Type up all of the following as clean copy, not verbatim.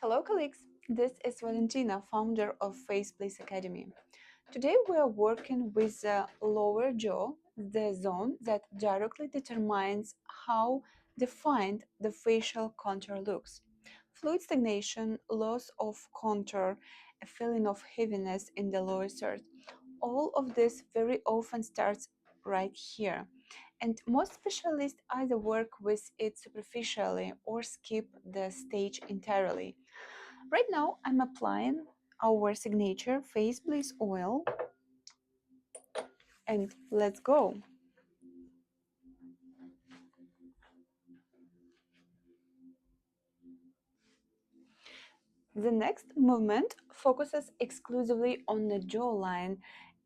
Hello colleagues, this is Valentina, founder of Faceplace Academy. Today we are working with the lower jaw, the zone that directly determines how defined the facial contour looks. Fluid stagnation, loss of contour, a feeling of heaviness in the lower third. All of this very often starts right here. And most specialists either work with it superficially or skip the stage entirely. Right now, I'm applying our signature Face Bliss oil, and let's go. The next movement focuses exclusively on the jawline,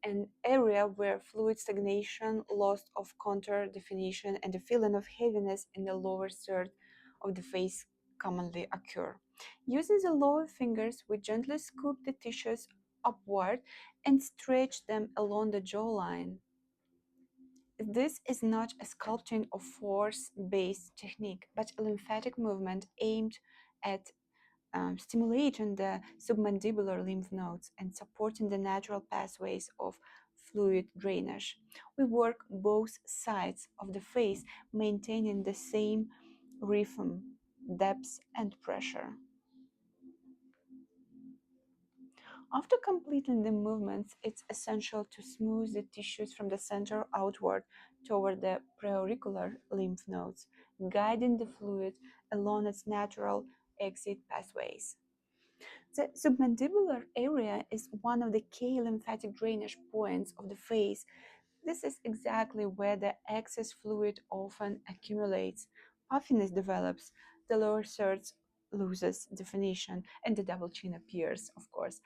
an area where fluid stagnation, loss of contour definition, and a feeling of heaviness in the lower third of the face commonly occur. Using the lower fingers, we gently scoop the tissues upward and stretch them along the jawline. This is not a sculpting or force-based technique, but a lymphatic movement aimed at stimulating the submandibular lymph nodes and supporting the natural pathways of fluid drainage. We work both sides of the face, maintaining the same rhythm, depth, and pressure. After completing the movements, it's essential to smooth the tissues from the center outward toward the preauricular lymph nodes, guiding the fluid along its natural exit pathways. The submandibular area is one of the key lymphatic drainage points of the face. This is exactly where the excess fluid often accumulates. Puffiness develops, the lower third loses definition, and the double chin appears, of course.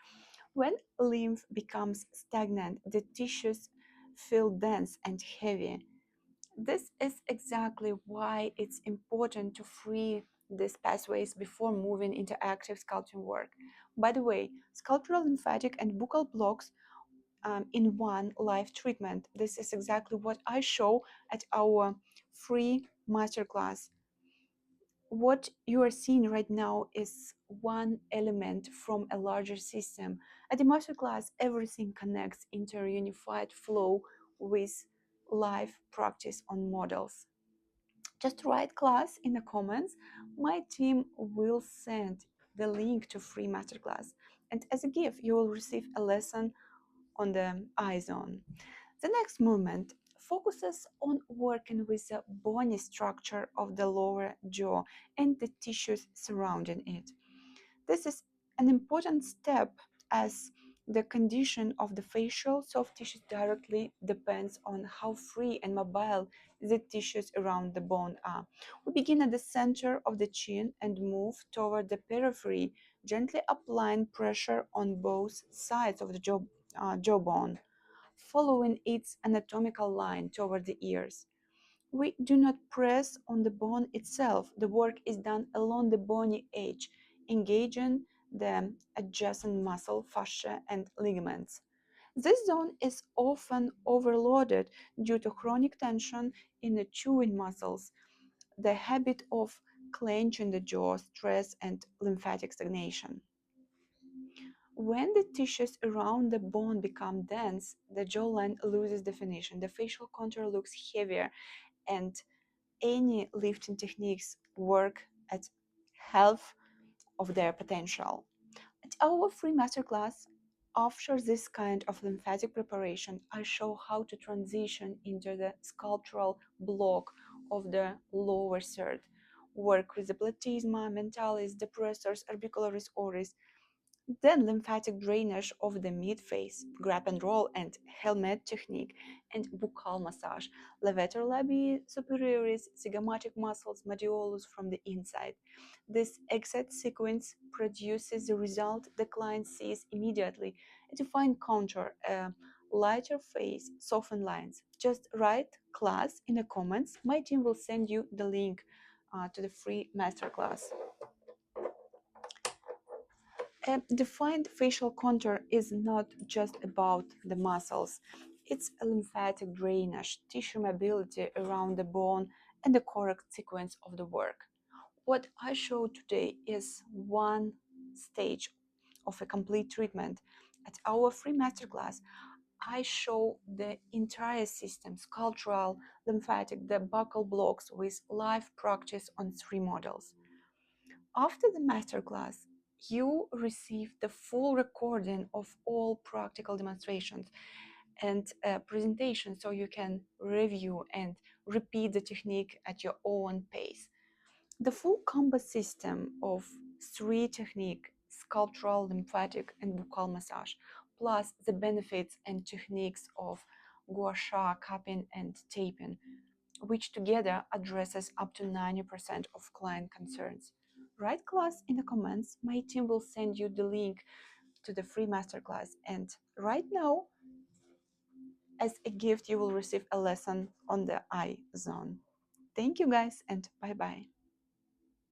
When lymph becomes stagnant, the tissues feel dense and heavy. This is exactly why it's important to free these pathways before moving into active sculpting work. By the way, sculptural, lymphatic, and buccal blocks in one live treatment. This is exactly what I show at our free masterclass. What you are seeing right now is one element from a larger system. At the masterclass, everything connects into a unified flow with live practice on models. Just write class in the comments. My team will send the link to free masterclass. And as a gift, you will receive a lesson on the eye zone. The next movement focuses on working with the bony structure of the lower jaw and the tissues surrounding it. This is an important step as the condition of the facial soft tissues directly depends on how free and mobile the tissues around the bone are. We begin at the center of the chin and move toward the periphery, gently applying pressure on both sides of the jawbone, following its anatomical line toward the ears. We do not press on the bone itself. The work is done along the bony edge, engaging the adjacent muscle, fascia, and ligaments. This zone is often overloaded due to chronic tension in the chewing muscles, the habit of clenching the jaw, stress, and lymphatic stagnation. When the tissues around the bone become dense, the jawline loses definition. The facial contour looks heavier, and any lifting techniques work at half of their potential. At our free masterclass, after this kind of lymphatic preparation, I show how to transition into the sculptural block of the lower third. Work with the platysma, mentalis, depressors, orbicularis oris, then lymphatic drainage of the mid-face, grab and roll and helmet technique, and buccal massage, levator labii superioris, zygomatic muscles, mediolus from the inside. This exit sequence produces the result the client sees immediately: a defined contour, a lighter face, softened lines. Just write class in the comments. My team will send you the link to the free masterclass. A defined facial contour is not just about the muscles. It's a lymphatic drainage, tissue mobility around the bone, and the correct sequence of the work. What I show today is one stage of a complete treatment. At our free masterclass, I show the entire system, sculptural, lymphatic, the buccal blocks with live practice on 3 models. After the masterclass, you receive the full recording of all practical demonstrations and presentation, so you can review and repeat the technique at your own pace. The full combo system of 3 techniques, sculptural, lymphatic, and buccal massage, plus the benefits and techniques of gua sha, cupping, and taping, which together addresses up to 90% of client concerns. Write class in the comments. My team will send you the link to the free masterclass. And right now, as a gift, you will receive a lesson on the eye zone. Thank you guys, and bye bye.